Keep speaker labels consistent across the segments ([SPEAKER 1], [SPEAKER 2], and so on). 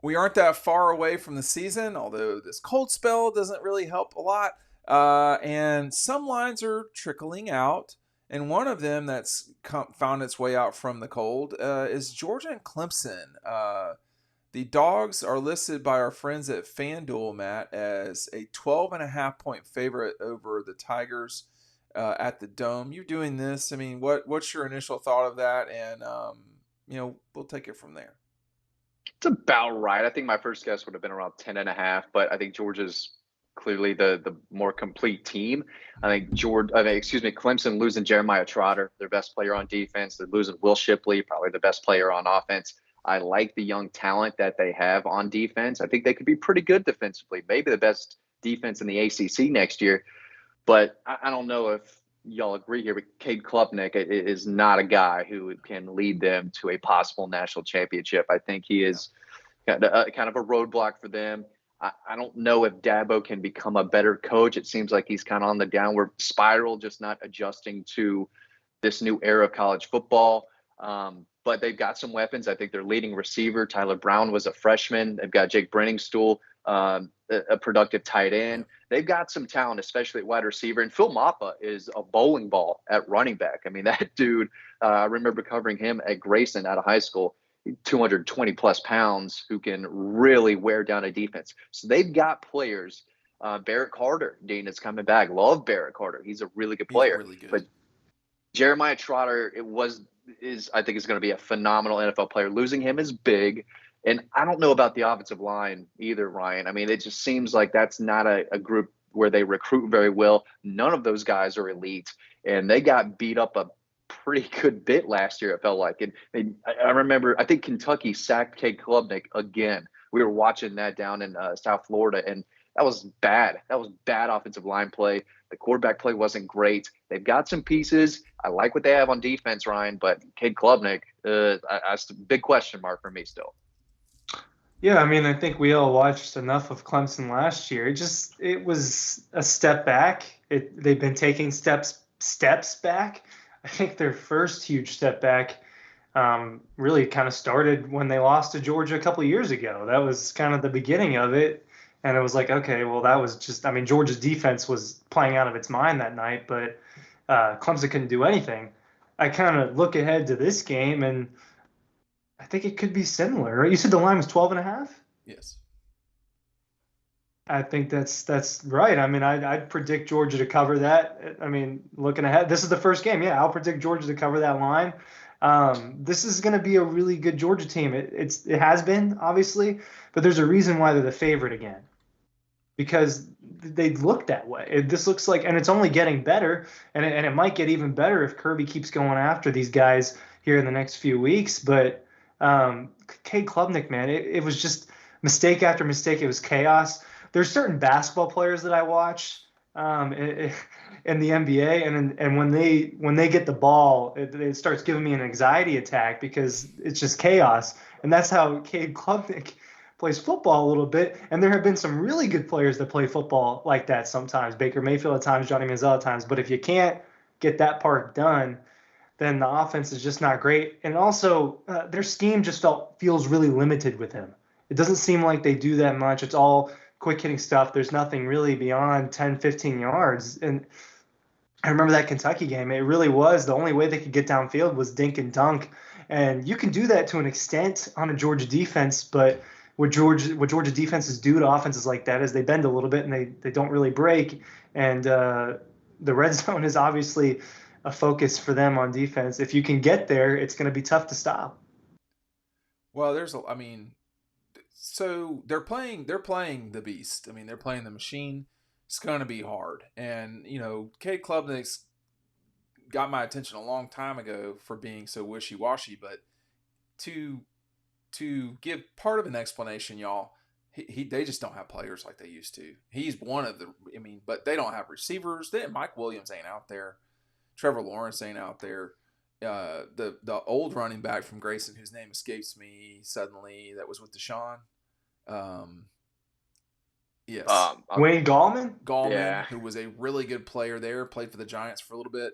[SPEAKER 1] we aren't that far away from the season, although this cold spell doesn't really help a lot. And some lines are trickling out. And one of them that's found its way out from the cold is Georgia and Clemson. The Dogs are listed by our friends at FanDuel, Matt, as a 12.5 point favorite over the Tigers at the Dome. You're doing this. I mean, what's your initial thought of that? And we'll take it from there.
[SPEAKER 2] It's about right. I think my first guess would have been around 10.5, but I think Georgia's clearly the more complete team. Clemson losing Jeremiah Trotter, their best player on defense. They're losing Will Shipley, probably the best player on offense. I like the young talent that they have on defense. I think they could be pretty good defensively, maybe the best defense in the ACC next year. But I don't know if y'all agree here, but Cade Klubnik is not a guy who can lead them to a possible national championship. I think he is kind of a roadblock for them. I don't know if Dabo can become a better coach. It seems like he's kind of on the downward spiral, just not adjusting to this new era of college football. But they've got some weapons. I think their leading receiver, Tyler Brown, was a freshman. They've got Jake Brenningstool, a productive tight end. They've got some talent, especially at wide receiver. And Phil Mappa is a bowling ball at running back. I mean, that dude, I remember covering him at Grayson out of high school, 220 plus pounds, who can really wear down a defense. So they've got players. Barrett Carter, Dean, is coming back. Love Barrett Carter. He's a really good player.
[SPEAKER 1] He's really good.
[SPEAKER 2] But Jeremiah Trotter, I think is going to be a phenomenal NFL player. Losing him is big. And I don't know about the offensive line either, Ryan. I mean, it just seems like that's not a group where they recruit very well. None of those guys are elite. And they got beat up a pretty good bit last year, it felt like. And I remember, I think Kentucky sacked Cade Klubnik again. We were watching that down in South Florida, and that was bad. That was bad offensive line play. The quarterback play wasn't great. They've got some pieces. I like what they have on defense, Ryan, but Cade Klubnik, that's a big question mark for me still.
[SPEAKER 3] Yeah, I mean, I think we all watched enough of Clemson last year. It was a step back. They've been taking steps back. I think their first huge step back really kind of started when they lost to Georgia a couple of years ago. That was kind of the beginning of it. And it was like, okay, well, that was just, I mean, Georgia's defense was playing out of its mind that night, but Clemson couldn't do anything. I kind of look ahead to this game, and I think it could be similar, right? You said the line was 12.5?
[SPEAKER 1] Yes.
[SPEAKER 3] I think that's right. I mean, I'd predict Georgia to cover that. I mean, looking ahead, this is the first game. Yeah, I'll predict Georgia to cover that line. This is going to be a really good Georgia team. It has been, obviously, but there's a reason why they're the favorite again, because they look that way. This looks like, and it's only getting better, and it might get even better if Kirby keeps going after these guys here in the next few weeks. But Cade Klubnik, man, it was just mistake after mistake. It was chaos. There's certain basketball players that I watch in the NBA, and when they get the ball, it starts giving me an anxiety attack because it's just chaos. And that's how Cade Klubnik plays football a little bit. And there have been some really good players that play football like that sometimes. Baker Mayfield at times, Johnny Manziel at times. But if you can't get that part done, then the offense is just not great. And also, their scheme just feels really limited with him. It doesn't seem like they do that much. It's all quick hitting stuff. There's nothing really beyond 10, 15 yards. And I remember that Kentucky game. It really was the only way they could get downfield was dink and dunk. And you can do that to an extent on a Georgia defense, but what Georgia defenses do to offenses like that is they bend a little bit and they don't really break. And the red zone is obviously a focus for them on defense. If you can get there, it's going to be tough to stop.
[SPEAKER 1] Well, so they're playing the beast. I mean, they're playing the machine. It's going to be hard. And, Cade Klubnik's got my attention a long time ago for being so wishy-washy, but to give part of an explanation, y'all, they just don't have players like they used to. He's one of the, but they don't have receivers. Mike Williams ain't out there. Trevor Lawrence ain't out there. The old running back from Grayson, whose name escapes me suddenly, that was with Deshaun. Yes.
[SPEAKER 3] Wayne Gallman?
[SPEAKER 1] Yeah. Who was a really good player there, played for the Giants for a little bit.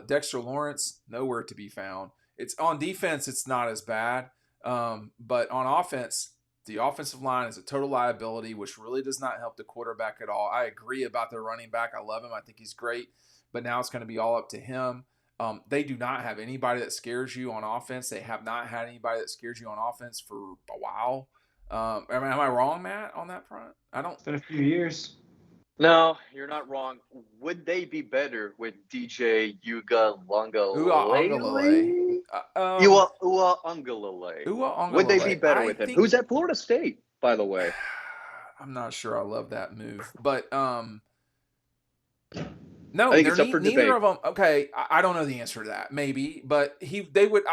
[SPEAKER 1] Dexter Lawrence, nowhere to be found. It's on defense, it's not as bad. But on offense, The offensive line is a total liability, which really does not help the quarterback at all. I agree about their running back. I love him. I think he's great. But now it's going to be all up to him. They do not have anybody that scares you on offense. They have not had anybody that scares you on offense for a while. Am I wrong, Matt, on that front? I don't.
[SPEAKER 3] It's been a few years.
[SPEAKER 2] No, you're not wrong. Would they be better with DJ
[SPEAKER 1] Uiagalelei.
[SPEAKER 2] Uga-Longalele? Ua-Ungalele. Would they be
[SPEAKER 1] Uiagalelei.
[SPEAKER 2] better
[SPEAKER 1] I
[SPEAKER 2] with him?
[SPEAKER 1] think
[SPEAKER 2] Who's at Florida State, by the way?
[SPEAKER 1] I'm not sure I love that move, but
[SPEAKER 2] I
[SPEAKER 1] no,
[SPEAKER 2] think
[SPEAKER 1] they're
[SPEAKER 2] it's up for
[SPEAKER 1] neither
[SPEAKER 2] debate.
[SPEAKER 1] of them. Okay, I don't know the answer to that. Maybe, but they would.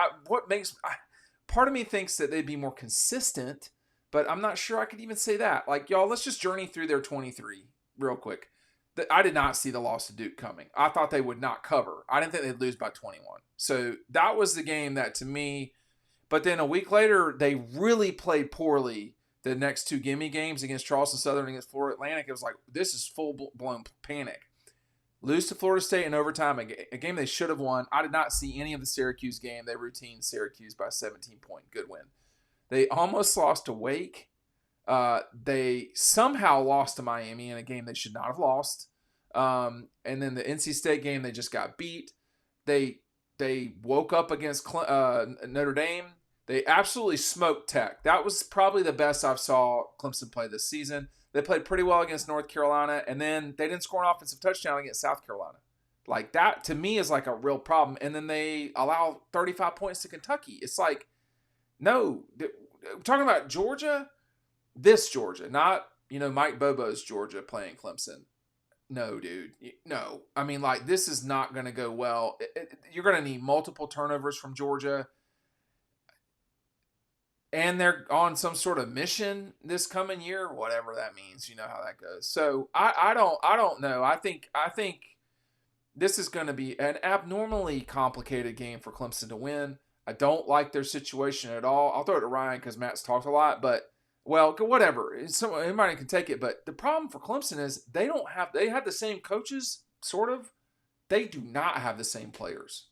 [SPEAKER 1] Part of me thinks that they'd be more consistent, but I'm not sure I could even say that. Like, y'all, let's just journey through their 23 real quick. I did not see the loss to Duke coming. I thought they would not cover. I didn't think they'd lose by 21. So that was the game that, to me. But then a week later, they really played poorly. The next two gimme games against Charleston Southern and against Florida Atlantic, it was like, this is full-blown panic. Lose to Florida State in overtime, a game they should have won. I did not see any of the Syracuse game. They routine Syracuse by 17-point. Good win. They almost lost to Wake. They somehow lost to Miami in a game they should not have lost. And then the NC State game, they just got beat. They woke up against Notre Dame. They absolutely smoked Tech. That was probably the best I've saw Clemson play this season. They played pretty well against North Carolina, and then they didn't score an offensive touchdown against South Carolina. Like, that, to me, is like a real problem. And then they allow 35 points to Kentucky. It's like, no. We're talking about Georgia, this Georgia, not, Mike Bobo's Georgia playing Clemson. No, dude. No. I mean, like, this is not going to go well. You're going to need multiple turnovers from Georgia. And they're on some sort of mission this coming year, whatever that means. You know how that goes. So I don't know. I think this is going to be an abnormally complicated game for Clemson to win. I don't like their situation at all. I'll throw it to Ryan because Matt's talked a lot, but well, whatever. Anybody can take it. But the problem for Clemson is they have the same coaches, sort of. They do not have the same players.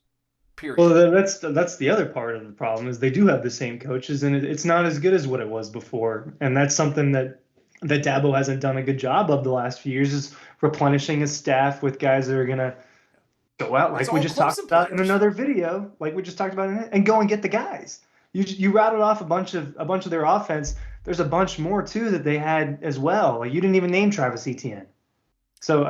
[SPEAKER 1] Period.
[SPEAKER 3] Well, that's the other part of the problem is they do have the same coaches, and it's not as good as what it was before. And that's something that Dabo hasn't done a good job of the last few years, is replenishing his staff with guys that are going to go out, like we just talked about in another video, and go and get the guys. You rattled off a bunch of their offense. There's a bunch more too that they had as well. Like, you didn't even name Travis Etienne. So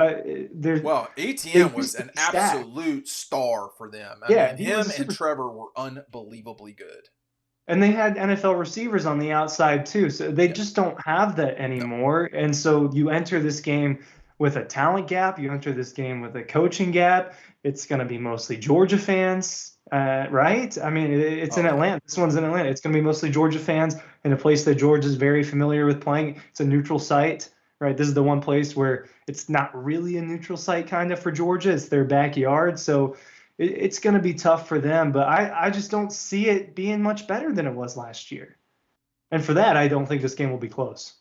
[SPEAKER 1] Etienne was an absolute star for them. I mean, him and Trevor were unbelievably good.
[SPEAKER 3] And they had NFL receivers on the outside too. So they just don't have that anymore. No. And so you enter this game with a talent gap. You enter this game with a coaching gap. It's going to be mostly Georgia fans, right? I mean, it's in Atlanta. This one's in Atlanta. It's going to be mostly Georgia fans in a place that Georgia's very familiar with playing. It's a neutral site. Right, this is the one place where it's not really a neutral site kind of for Georgia. It's their backyard, so it's going to be tough for them. But I just don't see it being much better than it was last year. And for that, I don't think this game will be close.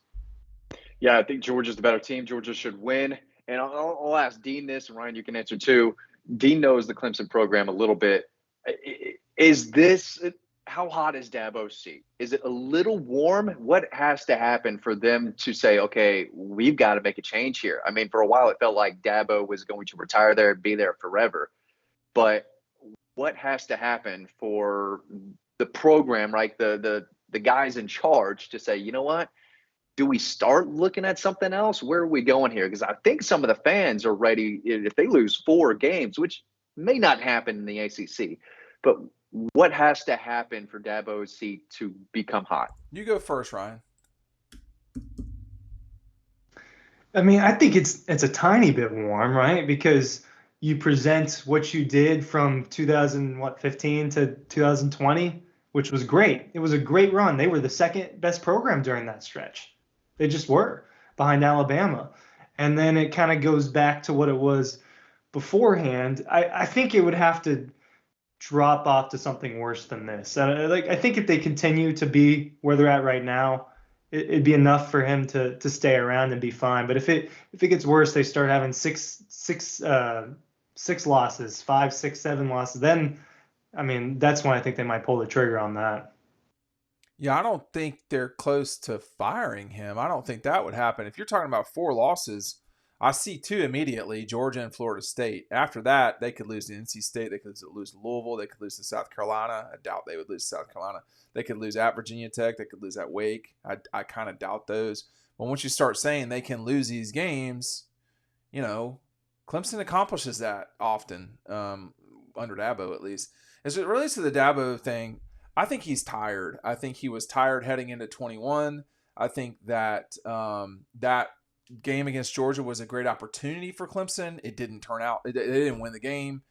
[SPEAKER 2] Yeah, I think Georgia's the better team. Georgia should win. And I'll ask Dean this, and Ryan, you can answer too. Dean knows the Clemson program a little bit. Is this – how hot is Dabo's seat? Is it a little warm? What has to happen for them to say, okay, we've got to make a change here? I mean, for a while, it felt like Dabo was going to retire there and be there forever. But what has to happen for the program, right, the guys in charge to say, you know what? Do we start looking at something else? Where are we going here? Because I think some of the fans are ready if they lose 4 games, which may not happen in the ACC. But what has to happen for Dabo's seat to become hot?
[SPEAKER 1] You go first, Ryan.
[SPEAKER 3] I mean, I think it's a tiny bit warm, right? Because you present what you did from 2015 to 2020, which was great. It was a great run. They were the second best program during that stretch. They just were, behind Alabama. And then it kind of goes back to what it was beforehand. I think it would have to drop off to something worse than this. I think if they continue to be where they're at right now, it'd be enough for him to stay around and be fine. But if it gets worse, they start having six losses, 5, 6, 7 losses, then I mean, that's when I think they might pull the trigger on that.
[SPEAKER 1] Yeah, I don't think they're close to firing him. I don't think that would happen. If you're talking about 4 losses, I see 2 immediately, Georgia and Florida State. After that, they could lose to NC State. They could lose to Louisville. They could lose to South Carolina. I doubt they would lose to South Carolina. They could lose at Virginia Tech. They could lose at Wake. I kind of doubt those. But once you start saying they can lose these games, you know, Clemson accomplishes that often, under Dabo at least. As it relates to the Dabo thing, I think he's tired. I think he was tired heading into 21. I think that that game against Georgia was a great opportunity for Clemson. It didn't turn out. They didn't win the game.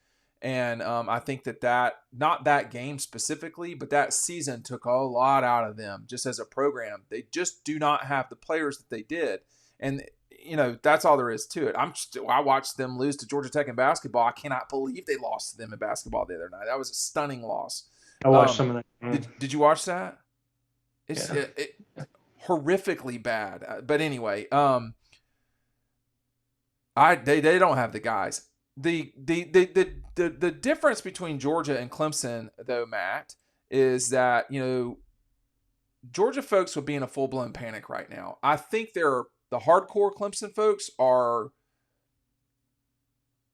[SPEAKER 1] And I think that not that game specifically, but that season took a lot out of them just as a program. They just do not have the players that they did. And, you know, that's all there is to it. I watched them lose to Georgia Tech in basketball. I cannot believe they lost to them in basketball the other night. That was a stunning loss.
[SPEAKER 3] I watched some of that.
[SPEAKER 1] Did you watch that? It's horrifically bad. But anyway, they don't have the guys. The difference between Georgia and Clemson, though, Matt, is that, you know, Georgia folks would be in a full-blown panic right now. I think the hardcore Clemson folks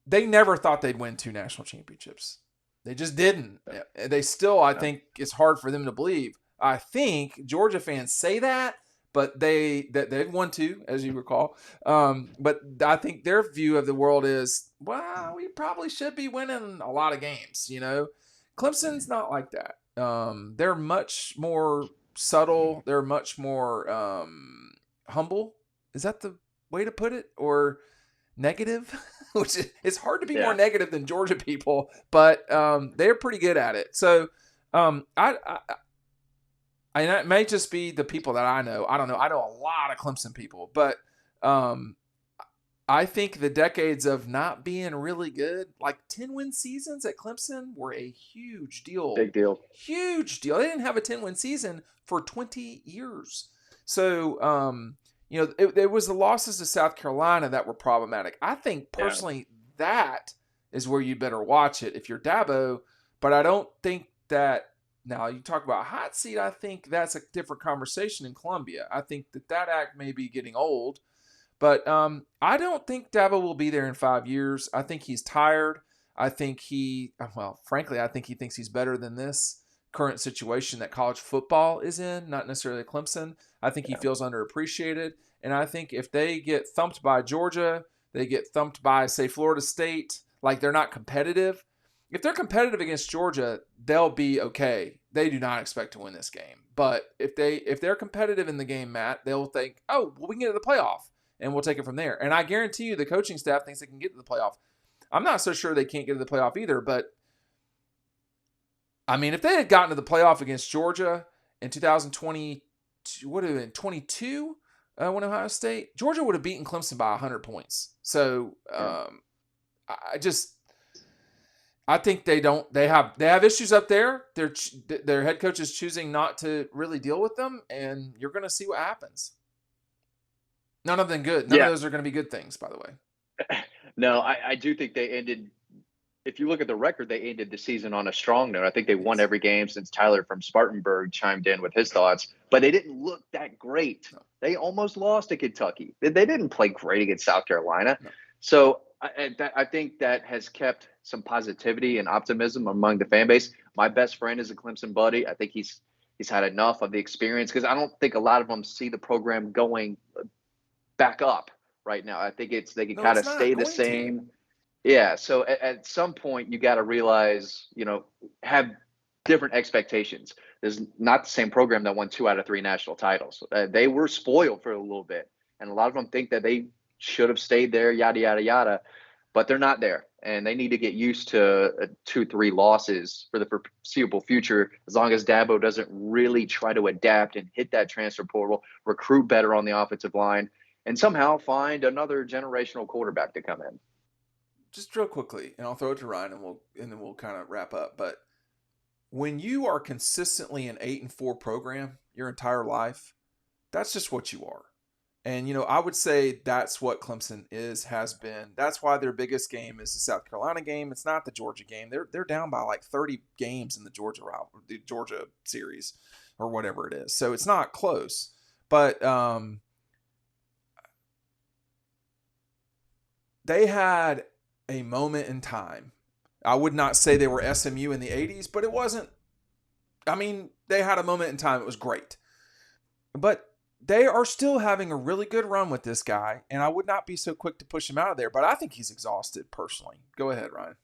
[SPEAKER 1] they never thought they'd win 2 national championships. They just didn't. They still, I think, it's hard for them to believe. I think Georgia fans say that, but they've won 2, as you recall. But I think their view of the world is, well, we probably should be winning a lot of games. You know, Clemson's not like that. They're much more subtle. They're much more humble. Is that the way to put it? Or negative? Which it's hard to be more negative than Georgia people, but they're pretty good at it. So and it may just be the people that I know. I don't know. I know a lot of Clemson people, but I think the decades of not being really good, like 10-win seasons at Clemson, were a huge deal.
[SPEAKER 2] Big deal.
[SPEAKER 1] Huge deal. They didn't have a 10-win season for 20 years. So, you know, it was the losses to South Carolina that were problematic. I think personally that is where you better watch it if you're Dabo, but I don't think that. Now, you talk about hot seat, I think that's a different conversation in Columbia. I think that act may be getting old, but I don't think Dabo will be there in 5 years. I think he's tired. I think frankly, I think he thinks he's better than this current situation that college football is in, not necessarily Clemson. I think he feels underappreciated, and I think if they get thumped by Georgia, they get thumped by, say, Florida State, like they're not competitive. If they're competitive against Georgia, they'll be okay. They do not expect to win this game. But if they're competitive in the game, Matt, they'll think, oh, well, we can get to the playoff, and we'll take it from there. And I guarantee you the coaching staff thinks they can get to the playoff. I'm not so sure they can't get to the playoff either, but, I mean, if they had gotten to the playoff against Georgia in 2020, what would have been 22 when Ohio State, Georgia would have beaten Clemson by 100 points. So I think they have issues up there. Their head coach is choosing not to really deal with them, and you're going to see what happens. None of them good. None of those are going to be good things, by the way.
[SPEAKER 2] No, I do think they ended. If you look at the record, they ended the season on a strong note. I think they won every game since Tyler from Spartanburg chimed in with his thoughts, but they didn't look that great. No. They almost lost to Kentucky. They didn't play great against South Carolina. No. So I think that has kept some positivity and optimism among the fan base. My best friend is a Clemson buddy. I think he's had enough of the experience because I don't think a lot of them see the program going back up right now. I think they can kind of stay the same. Yeah. So at some point you got to realize, have different expectations. There's not the same program that won 2 out of 3 national titles. They were spoiled for a little bit. And a lot of them think that they should have stayed there, yada, yada, yada, but they're not there. And they need to get used to 2-3 losses for the foreseeable future, as long as Dabo doesn't really try to adapt and hit that transfer portal, recruit better on the offensive line, and somehow find another generational quarterback to come in.
[SPEAKER 1] Just real quickly, and I'll throw it to Ryan, and then we'll kind of wrap up. But when you are consistently an 8-4 program your entire life, that's just what you are. And, I would say that's what Clemson has been. That's why their biggest game is the South Carolina game. It's not the Georgia game. They're down by like 30 games in the Georgia series. or whatever it is. So it's not close. But they had a moment in time. I would not say they were SMU in the 80s, but it wasn't. I mean, they had a moment in time. It was great. But they are still having a really good run with this guy, and I would not be so quick to push him out of there. But I think he's exhausted personally. Go ahead, Ryan.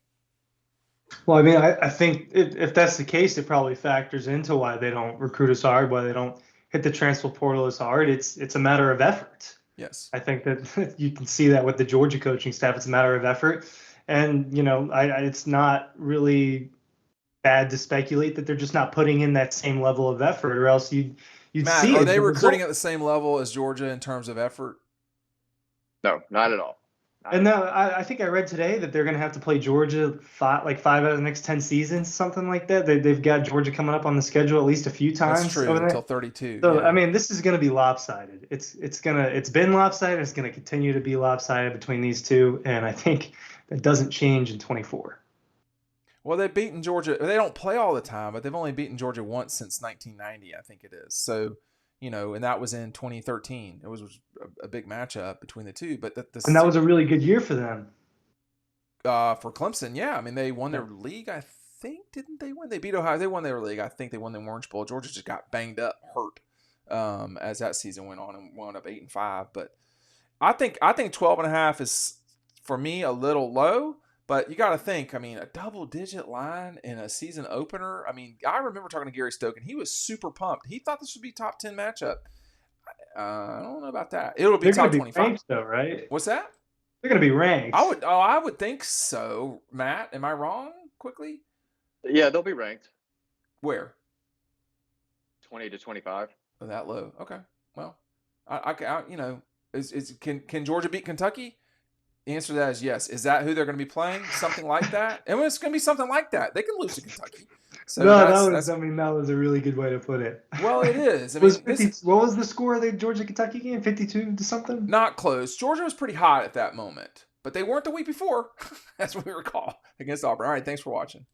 [SPEAKER 3] Well, I mean, I think if that's the case, it probably factors into why they don't recruit as hard, why they don't hit the transfer portal as hard. It's a matter of effort.
[SPEAKER 1] Yes.
[SPEAKER 3] I think that you can see that with the Georgia coaching staff. It's a matter of effort. And, it's not really bad to speculate that they're just not putting in that same level of effort, or else you'd
[SPEAKER 1] Matt,
[SPEAKER 3] see
[SPEAKER 1] are
[SPEAKER 3] it.
[SPEAKER 1] they recruiting at the same level as Georgia in terms of effort?
[SPEAKER 2] No, not at all.
[SPEAKER 3] And now I think I read today that they're going to have to play Georgia five out of the next 10 seasons, something like that. They've got Georgia coming up on the schedule at least a few times.
[SPEAKER 1] That's true, until 32.
[SPEAKER 3] So,
[SPEAKER 1] yeah.
[SPEAKER 3] I mean, this is going to be lopsided. It's been lopsided. It's going to continue to be lopsided between these two. And I think that doesn't change in 24.
[SPEAKER 1] Well, they've beaten Georgia. They don't play all the time, but they've only beaten Georgia once since 1990, I think it is. So, and that was in 2013. It was a big matchup between the two. But
[SPEAKER 3] and that was a really good year for them.
[SPEAKER 1] For Clemson, yeah. I mean, they won their league, I think. Didn't they win? They beat Ohio. They won their league. I think they won the Orange Bowl. Georgia just got banged up, hurt as that season went on and wound up 8-5. But I think 12.5 is, for me, a little low. But you got to think, I mean, a double-digit line in a season opener. I mean, I remember talking to Gary Stokan. He was super pumped. He thought this would be top 10 matchup. I don't know about that. It'll be top 25.
[SPEAKER 3] Ranked, though, right?
[SPEAKER 1] What's that?
[SPEAKER 3] They're going to be ranked.
[SPEAKER 1] I would think so. Matt, am I wrong? Quickly.
[SPEAKER 2] Yeah, they'll be ranked.
[SPEAKER 1] Where?
[SPEAKER 2] 20 to 25.
[SPEAKER 1] Oh, that low. Okay. Well, can Georgia beat Kentucky? The answer to that is yes. Is that who they're going to be playing? Something like that? And it's going to be something like that. They can lose to Kentucky. So
[SPEAKER 3] that was a really good way to put it.
[SPEAKER 1] Well, it is. I mean,
[SPEAKER 3] what was the score of the Georgia-Kentucky game? 52 to something?
[SPEAKER 1] Not close. Georgia was pretty hot at that moment, but they weren't the week before, as we recall, against Auburn. All right, thanks for watching.